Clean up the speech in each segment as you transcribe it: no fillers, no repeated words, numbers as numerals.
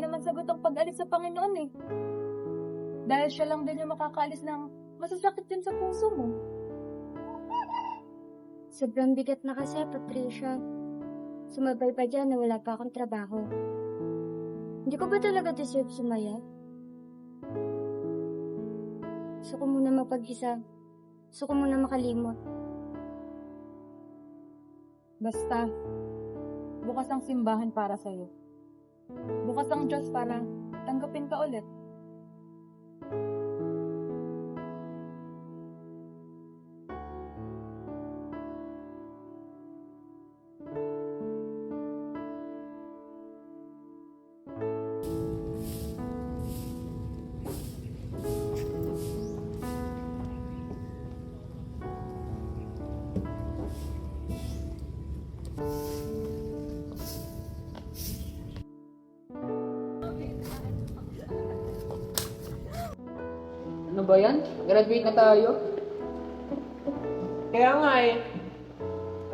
hindi naman sagot ang pag-alis sa Panginoon eh. Dahil siya lang din yung makakaalis ng masasakit din sa puso mo. Sobrang bigat na kasi, Patricia. Sumabay pa dyan na wala pa akong trabaho. Hindi ko ba talaga deserve sumaya? Gusto ko muna mapag-isa. Gusto ko muna makalimot. Basta, bukas ang simbahan para sa'yo. Bukas ang Diyos para tanggapin ka ulit. Ano ba yan? Graduate na tayo? Kaya nga eh.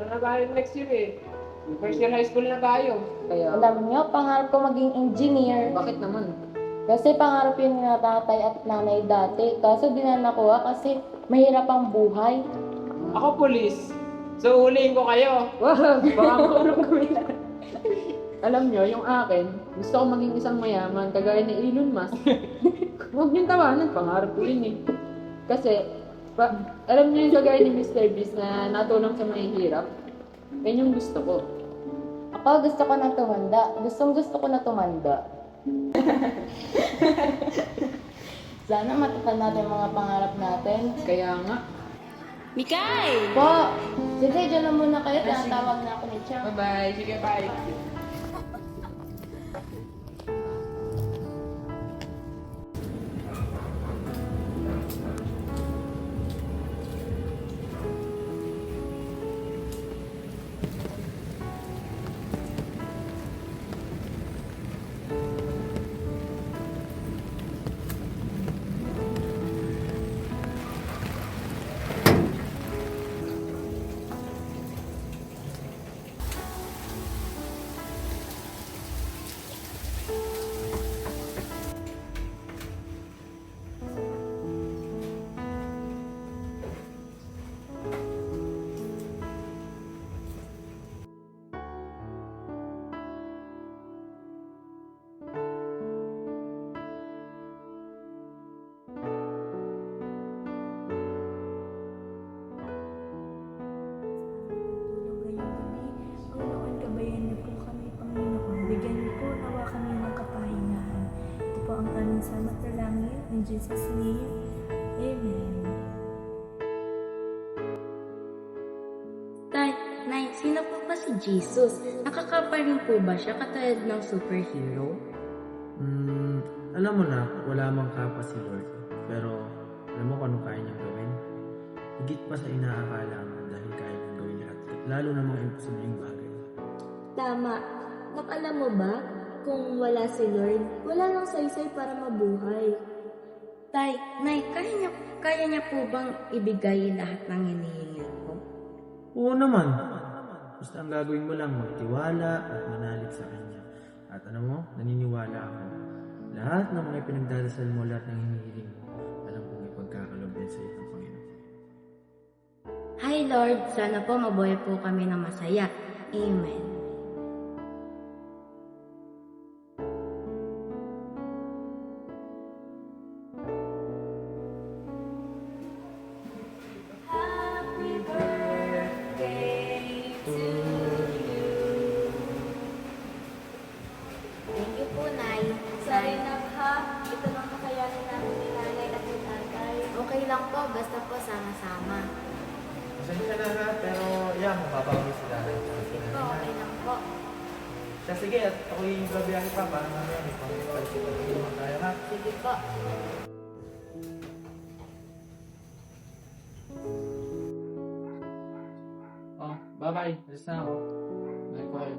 Ano na tayo next year eh? First year high school na tayo. Kaya, Alam niyo, pangarap ko maging engineer. bakit naman? Kasi pangarap yun ni tatay at nanay dati. Kaso di na nakuha kasi mahirap ang buhay. Ako police. So huliin ko kayo. Wag! Baka makulong kami na. Alam nyo, yung akin, gusto ko maging isang mayaman, kagaya ni Elon Musk. Huwag niyong tawanan, pangarap ko yun eh. Kasi, alam niyo yung kagaya ni Mr. Beast na natulong sa mahihirap? Yan yung gusto ko. Ako gusto ko na tumanda. Gusto ko na tumanda. Sana matupad natin yung mga pangarap natin. Kaya nga. Mikay! Po, sige, dyan na muna kayo. Tinatawag na ako ni Chang. Bye-bye. Sige, bye. Panginoon, gabayan niyo po kami, Panginoon. Bigyan niyo po nawa kami ng kapahingahan. Ito po ang aming salamat na langit. In Jesus' name, Amen. Tay, Nay, sino po ba si Jesus? Nakakapa rin po ba siya katulad ng superhero? Alam mo na, wala mang kapa si Lord. Pero, alam mo kung anong kaya niyang gawin? Higit pa sa inaakala mo dahil kaya niyang gawin lahat. Lalo na mga imposibleng bagay. Tama. Nak, alam mo ba, kung wala si Lord, wala nang saysay para mabuhay. Tay, Nay, kaya niya po bang ibigay lahat ng hinihingi ko? Oo naman. Basta ang gagawin mo lang, magtiwala at manalig sa Kanya. At alam mo, naniniwala ako. Lahat ng mga pinagdadasal mo, lahat ng hinihiling mo, alam kong ipagkakalob yan sa iyo ng Panginoon. Hi Lord, sana po mabuhay po kami ng masaya. Amen. Thank you po, Nay. Sorry na ha. Ito lang nakayanin namin ni Nanay at ni Tatay. Okay lang po, basta po sama-sama. Pasensya na ha, pero yan, mababawi sila. Sige po, okay lang po. Sige, at ako'y babiyahe pa para mamaya may pang-pagsipan tayo ha. Sige po. Oh, bye-bye. Alis na ako. Bye ko kayo.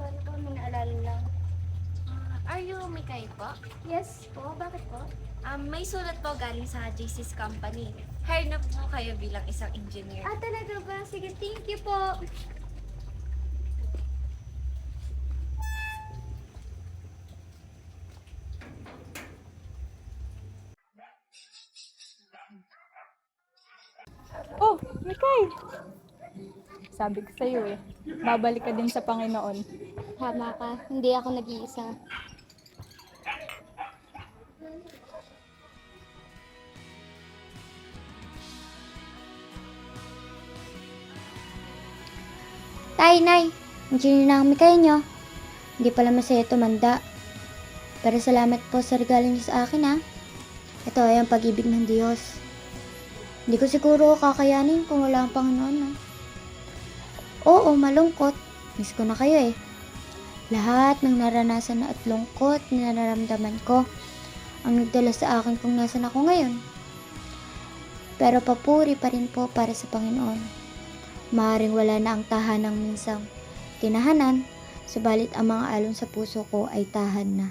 Sorry po, may naalala lang. Are you Mikay po? Yes po, bakit po? May sulat po galing sa JC's company. Hire na po kayo bilang isang engineer. Ah, talaga ba? Sige, thank you po. Oh, Mikay! Sabi ko sa'yo eh, babalik ka din sa Panginoon. Tama ka, hindi ako nag-iisa. Tay, Nay, engineer na kami kayo nyo. Hindi pala masaya tumanda. Pero salamat po sa regalo niyo sa akin ha. Ito ay ang pag-ibig ng Diyos. Hindi ko siguro kakayanin kung wala ang Panginoon no? Oo, malungkot. Miss ko na kayo eh. Lahat ng naranasan na at lungkot na nararamdaman ko ang nagdala sa akin kung nasan ako ngayon. Pero papuri pa rin po para sa Panginoon. Maaaring wala na ang tahanang minsang tinahanan, subalit ang mga alon sa puso ko ay tahan na.